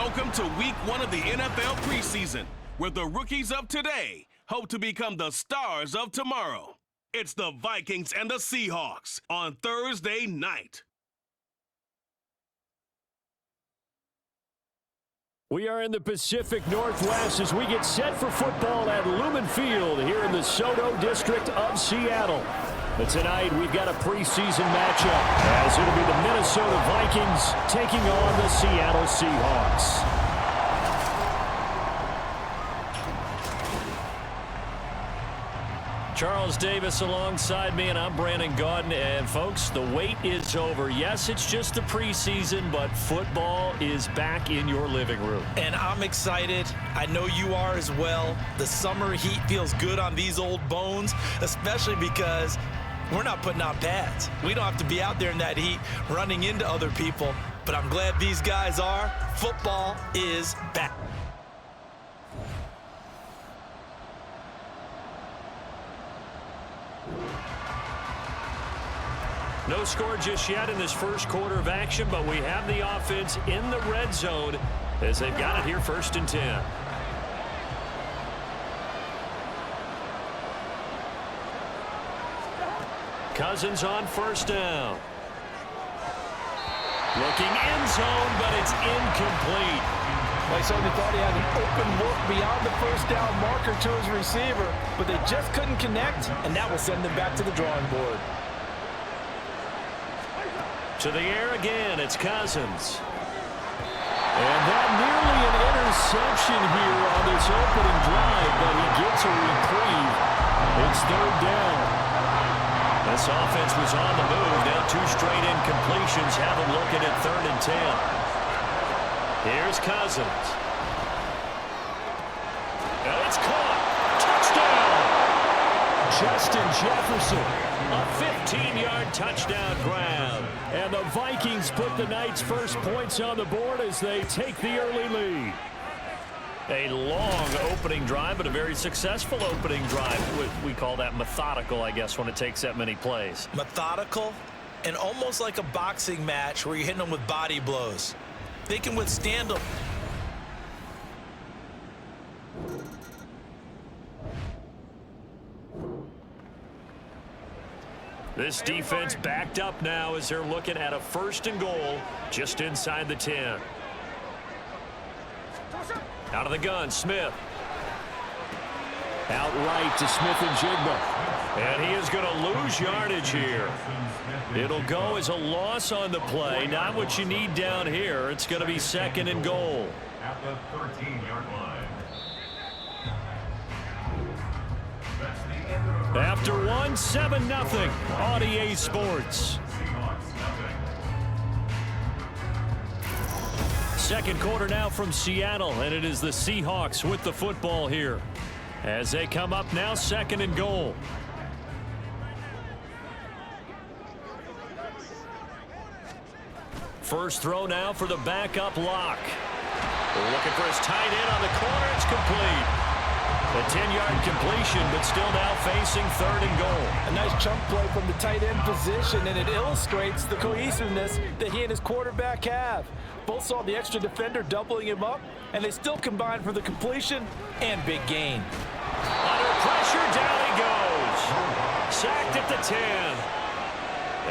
Welcome to week 1 of the NFL preseason, where the rookies of today hope to become the stars of tomorrow. It's the Vikings and the Seahawks on Thursday night. We are in the Pacific Northwest as we get set for football at Lumen Field here in the Soto district of Seattle. But tonight we've got a preseason matchup as it'll be the Minnesota Vikings taking on the Seattle Seahawks. Charles Davis alongside me, and I'm Brandon Gaudin. And folks, the wait is over. Yes, it's just the preseason, but football is back in your living room. And I'm excited. I know you are as well. The summer heat feels good on these old bones, especially because we're not putting on pads. We don't have to be out there in that heat running into other people. But I'm glad these guys are. Football is back. No score just yet in this first quarter of action, but we have the offense in the red zone as they've got it here 1st and 10. Cousins on 1st down. Looking end zone, but it's incomplete. Well, he certainly thought he had an open look beyond the 1st down marker to his receiver, but they just couldn't connect, and that will send them back to the drawing board. To the air again, it's Cousins. And that nearly an interception here on this opening drive, but he gets a reprieve. It's 3rd down. This offense was on the move. Now 2 straight incompletions have them looking at 3rd and 10. Here's Cousins. And it's caught. Touchdown! Justin Jefferson. A 15-yard touchdown grab. And the Vikings put the night's first points on the board as they take the early lead. A long opening drive, but a very successful opening drive. We call that methodical, I guess, when it takes that many plays. Methodical and almost like a boxing match where you're hitting them with body blows. They can withstand them. This defense backed up now as they're looking at a 1st and goal just inside the 10. Out of the gun, Smith. Out right to Smith and Jigba. And he is going to lose yardage here. It'll go as a loss on the play. Not what you need down here. It's going to be 2nd and goal. At the 13-yard line. After 1, 7-0, Audier Sports. Second quarter now from Seattle, and it is the Seahawks with the football here as they come up now 2nd and goal. First throw now for the backup lock. Looking for his tight end on the corner. It's complete. A 10-yard completion, but still now facing 3rd and goal. A nice chunk play from the tight end position, and it illustrates the cohesiveness that he and his quarterback have. Both saw the extra defender doubling him up, and they still combined for the completion and big gain. Under pressure, down he goes. Sacked at the 10.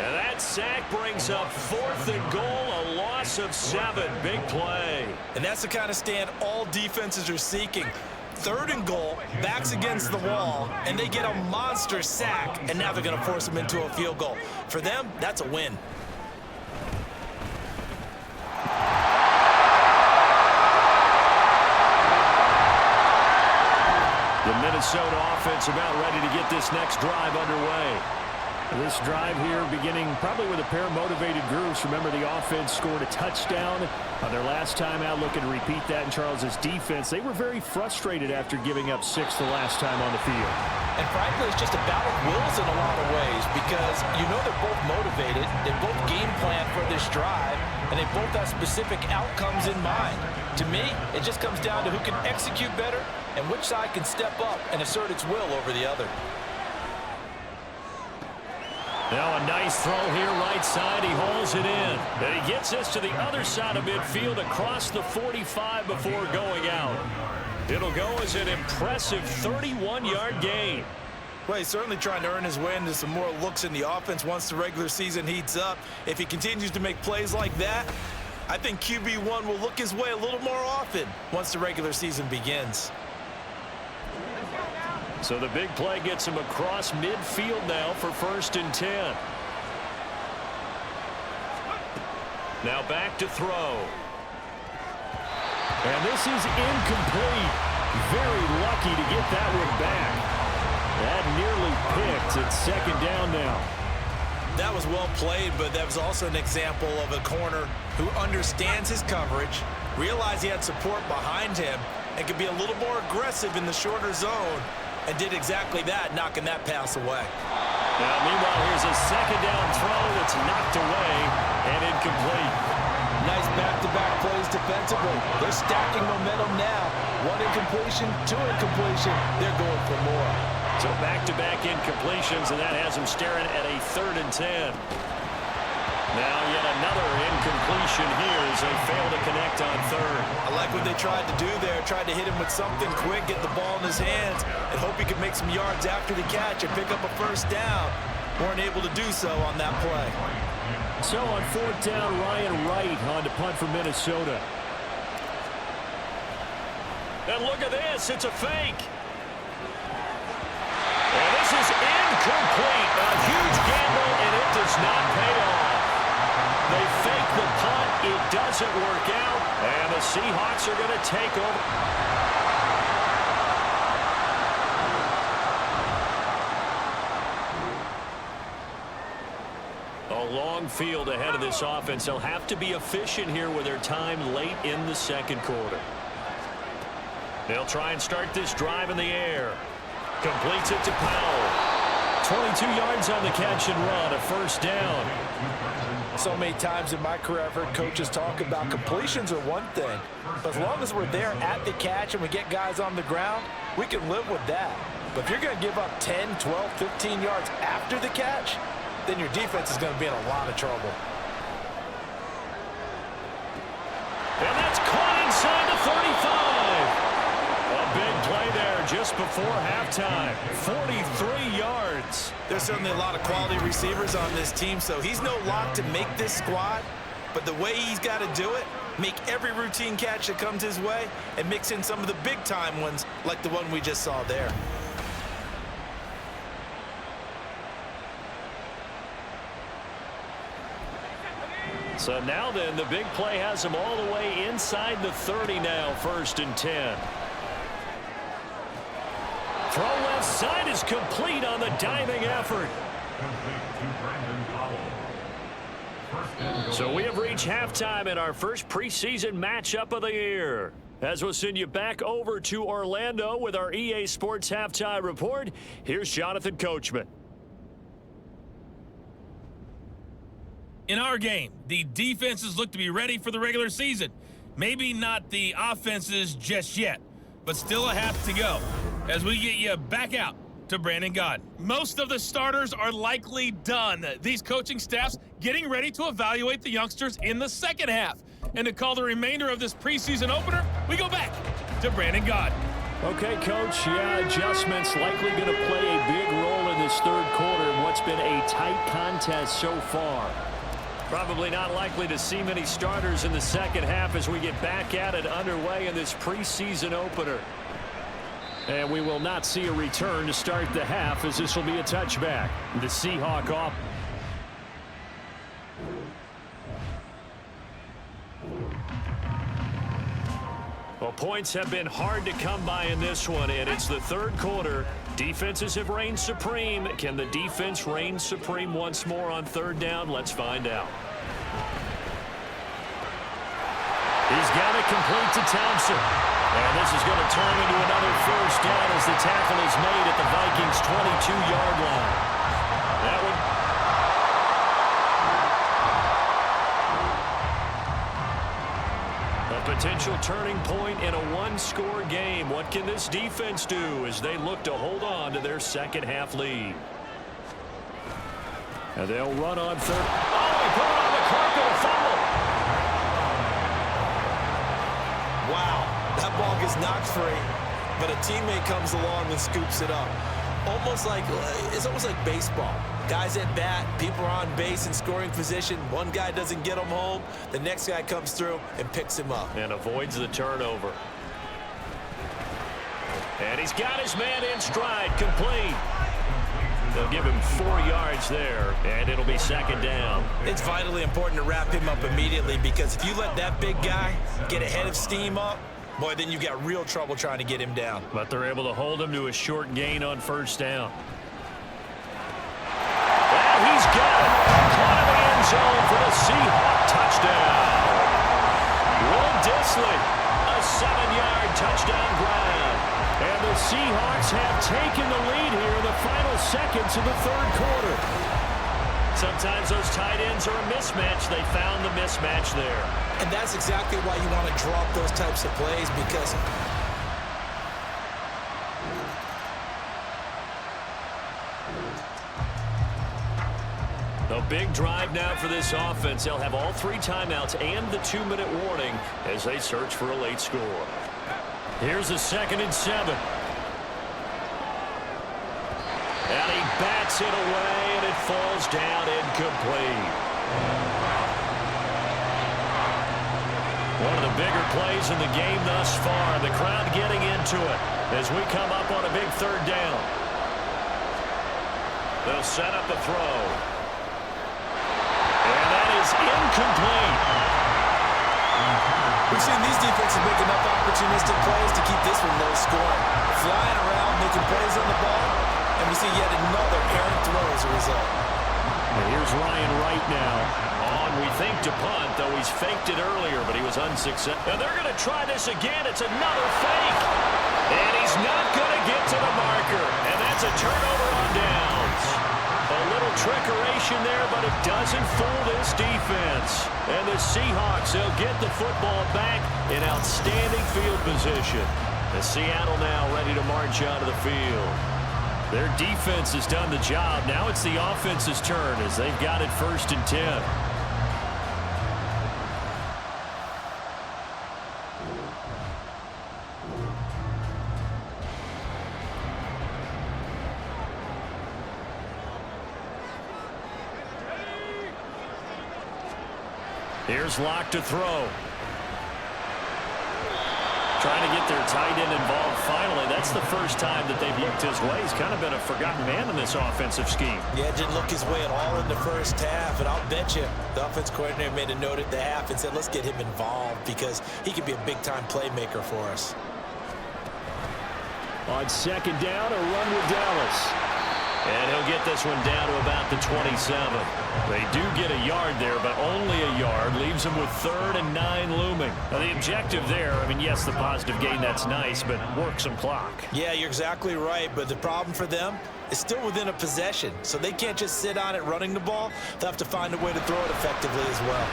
And that sack brings up 4th and goal, a loss of 7. Big play. And that's the kind of stand all defenses are seeking. 3rd and goal, backs against the wall, and they get a monster sack, and now they're going to force them into a field goal. For them, that's a win. The Minnesota offense about ready to get this next drive underway. This drive here beginning probably with a pair of motivated groups. Remember, the offense scored a touchdown on their last time out. Looking to repeat that in Charles's defense. They were very frustrated after giving up 6 the last time on the field. And frankly, it's just a battle of wills in a lot of ways because you know they're both motivated. They both game plan for this drive, and they both have specific outcomes in mind. To me, it just comes down to who can execute better and which side can step up and assert its will over the other. Now a nice throw here right side. He hauls it in. And he gets this to the other side of midfield across the 45 before going out. It'll go as an impressive 31-yard gain. Well, he's certainly trying to earn his way into some more looks in the offense once the regular season heats up. If he continues to make plays like that, I think QB1 will look his way a little more often once the regular season begins. So the big play gets him across midfield now for 1st and 10. Now back to throw. And this is incomplete. Very lucky to get that one back. That nearly picked. It's 2nd down now. That was well played, but that was also an example of a corner who understands his coverage, realized he had support behind him, and could be a little more aggressive in the shorter zone, and did exactly that, knocking that pass away. Now, meanwhile, here's a 2nd down throw that's knocked away and incomplete. Nice back-to-back plays defensively. They're stacking momentum now. 1 incompletion, 2 incompletion. They're going for more. So back-to-back incompletions, and that has him staring at a 3rd and 10. Now yet another incompletion here as they fail to connect on 3rd. I like what they tried to do there. Tried to hit him with something quick, get the ball in his hands, and hope he could make some yards after the catch and pick up a 1st down. Weren't able to do so on that play. So on 4th down, Ryan Wright on to punt for Minnesota. And look at this. It's a fake. And this is incomplete. A huge gamble, and it does not pay off. They fake the punt. It doesn't work out. And the Seahawks are going to take over. A long field ahead of this offense. They'll have to be efficient here with their time late in the 2nd quarter. They'll try and start this drive in the air. Completes it to Powell. 22 yards on the catch and run, a 1st down. So many times in my career I've heard coaches talk about completions are one thing, but as long as we're there at the catch and we get guys on the ground, we can live with that. But if you're going to give up 10, 12, 15 yards after the catch, then your defense is going to be in a lot of trouble. And that's caught inside the 35. A big play there just before halftime. 43 yards. There's certainly a lot of quality receivers on this team, so he's no lock to make this squad. But the way he's got to do it, make every routine catch that comes his way, and mix in some of the big-time ones like the one we just saw there. So now then, the big play has him all the way inside the 30 now, 1st and 10. Throw left side is complete on the diving effort. So we have reached halftime in our first preseason matchup of the year. As we'll send you back over to Orlando with our EA Sports Halftime Report, here's Jonathan Coachman. In our game, the defenses look to be ready for the regular season. Maybe not the offenses just yet, but still a half to go as we get you back out to Brandon Gaudin. Most of the starters are likely done. These coaching staffs getting ready to evaluate the youngsters in the 2nd half. And to call the remainder of this preseason opener, we go back to Brandon Gaudin. Okay, Coach, adjustments likely going to play a big role in this 3rd quarter in what's been a tight contest so far. Probably not likely to see many starters in the 2nd half as we get back at it underway in this preseason opener. And we will not see a return to start the half as this will be a touchback. The Seahawk off. Well, points have been hard to come by in this one, and it's the 3rd quarter. Defenses have reigned supreme. Can the defense reign supreme once more on 3rd down? Let's find out. He's got it complete to Thompson. And this is going to turn into another 1st down as the tackle is made at the Vikings' 22-yard line. That would... A potential turning point in a 1-score game. What can this defense do as they look to hold on to their 2nd half lead? And they'll run on third. Oh, he put it on the carpet, a fumble. Wow, that ball gets knocked free, but a teammate comes along and scoops it up. It's almost like baseball. Guys at bat, people are on base in scoring position. One guy doesn't get him home. The next guy comes through and picks him up. And avoids the turnover. And he's got his man in stride, complete. They'll give him 4 yards there, and it'll be second down. It's vitally important to wrap him up immediately, because if you let that big guy get ahead of steam up, boy, then you've got real trouble trying to get him down. But they're able to hold him to a short gain on first down. Well, he's got it. Caught in the end zone for the Seahawk touchdown. Will Dissly, a 7-yard touchdown grab. And the Seahawks have taken the lead here in the final seconds of the third quarter. Sometimes those tight ends are a mismatch. They found the mismatch there. And that's exactly why you want to draw up those types of plays, because a big drive now for this offense. They'll have all 3 timeouts and the 2-minute warning as they search for a late score. Here's a 2nd and 7. And he bats it away, and it falls down incomplete. One of the bigger plays in the game thus far. The crowd getting into it as we come up on a big 3rd down. They'll set up a throw. And that is incomplete. we've seen these defenses make enough opportunistic plays to keep this one low scoring. Flying around, making plays on the ball, and we see yet another errant throw as a result. And here's Ryan Wright now. We think to punt, though he's faked it earlier, but he was unsuccessful. And they're going to try this again. It's another fake. And he's not going to get to the marker. And that's a turnover on downs. A little trickeration there, but it doesn't fool this defense. And the Seahawks, they'll get the football back in outstanding field position. The Seattle now ready to march out of the field. Their defense has done the job. Now it's the offense's turn as they've got it 1st and 10. Here's Locke to throw. Trying to get their tight end involved finally. That's the first time that they've looked his way. He's kind of been a forgotten man in this offensive scheme. Yeah, didn't look his way at all in the first half, and I'll bet you the offense coordinator made a note at the half and said, let's get him involved because he could be a big-time playmaker for us. On 2nd down, a run with Dallas. And he'll get this one down to about the 27. They do get a yard there, but only a yard. Leaves them with 3rd and 9 looming. Now, the objective there, I mean, yes, the positive gain, that's nice, but work some clock. Yeah, you're exactly right, but the problem for them is still within a possession, so they can't just sit on it running the ball. They'll have to find a way to throw it effectively as well.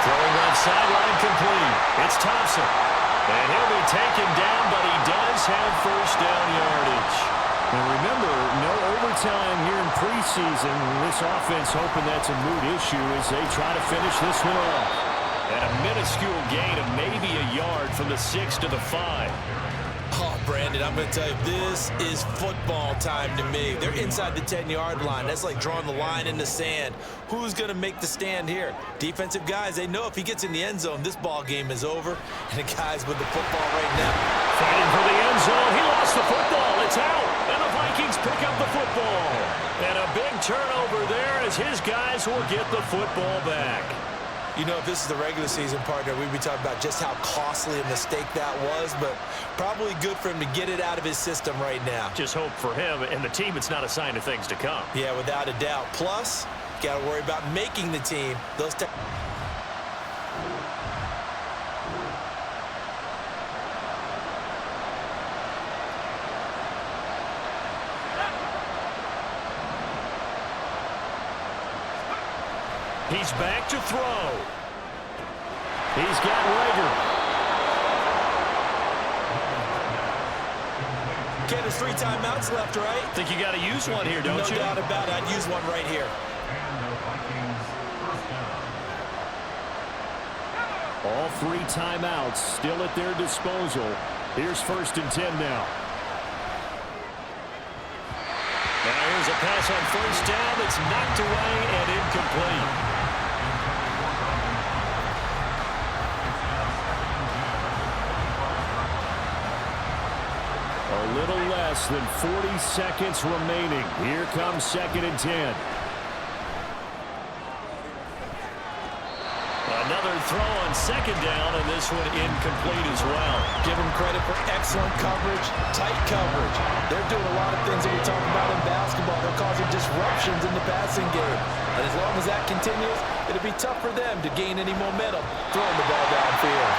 Throwing on sideline complete. It's Thompson. And he'll be taken down, but he does have 1st down yardage. And remember, no overtime here in preseason. This offense hoping that's a moot issue as they try to finish this one off. And a minuscule gain of maybe a yard from the 6 to the 5. Oh, Brandon, I'm going to tell you, this is football time to me. They're inside the 10-yard line. That's like drawing the line in the sand. Who's going to make the stand here? Defensive guys, they know if he gets in the end zone, this ball game is over. And the guys with the football right now. Fighting for the end zone. He lost the football. It's out. And the Vikings pick up the football. And a big turnover there as his guys will get the football back. You know, if this is the regular season, partner, we'd be talking about just how costly a mistake that was, but probably good for him to get it out of his system right now. Just hope for him and the team it's not a sign of things to come. Yeah, without a doubt. Plus, got to worry about making the team. He's back to throw. He's got Rager. Ken, there's 3 timeouts left, right? I think you got to use one here, don't you? No doubt about it. I'd use one right here. And the Vikings first down. All 3 timeouts still at their disposal. Here's 1st and 10 now. Now here's a pass on 1st down that's knocked away and incomplete. A little less than 40 seconds remaining. Here comes 2nd and 10. Another throw on 2nd down, and this one incomplete as well. Give them credit for excellent coverage, tight coverage. They're doing a lot of things that we talk about in basketball. They're causing disruptions in the passing game. And as long as that continues, it'll be tough for them to gain any momentum throwing the ball downfield.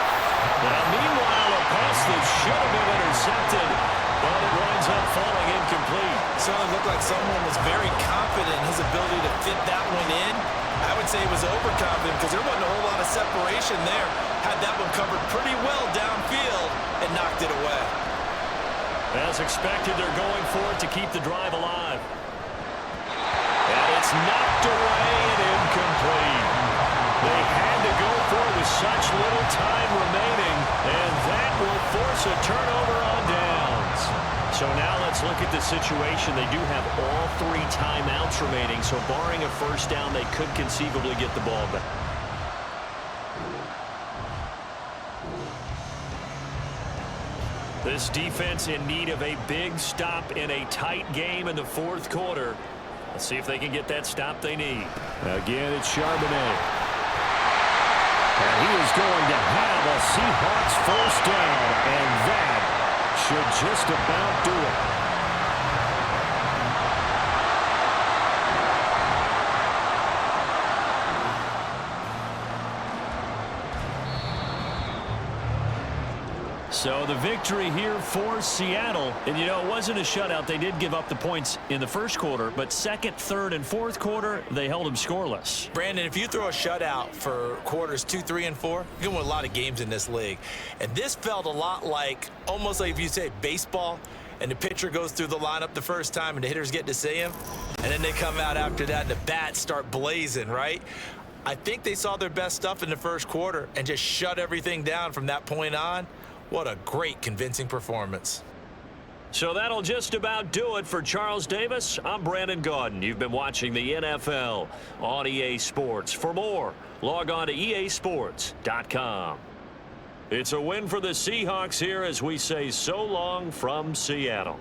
Now, meanwhile, a pass that should have been intercepted, but it winds up falling incomplete. Certainly looked like someone was very confident in his ability to fit that one in. I would say he was overconfident because there wasn't a whole lot of separation there. Had that one covered pretty well downfield and knocked it away. As expected, they're going for it to keep the drive alive. And it's knocked away and incomplete. They had to go for it with such little time remaining, and that will force a turnover on downs. So now let's look at the situation. They do have all 3 timeouts remaining, so barring a 1st down, they could conceivably get the ball back. This defense in need of a big stop in a tight game in the 4th quarter. Let's see if they can get that stop they need. Again, it's Charbonnet. And he is going to have a Seahawks 1st down, and that should just about do it. So the victory here for Seattle. And, you know, it wasn't a shutout. They did give up the points in the 1st quarter, but 2nd, 3rd, and 4th quarter, they held them scoreless. Brandon, if you throw a shutout for quarters 2, 3, and 4, you're going to win a lot of games in this league. And this felt a lot like, almost like if you say baseball, and the pitcher goes through the lineup the first time and the hitters get to see him, and then they come out after that and the bats start blazing, right? I think they saw their best stuff in the 1st quarter and just shut everything down from that point on. What a great, convincing performance. So that'll just about do it for Charles Davis. I'm Brandon Gaudin. You've been watching the NFL on EA Sports. For more, log on to easports.com. It's a win for the Seahawks here as we say so long from Seattle.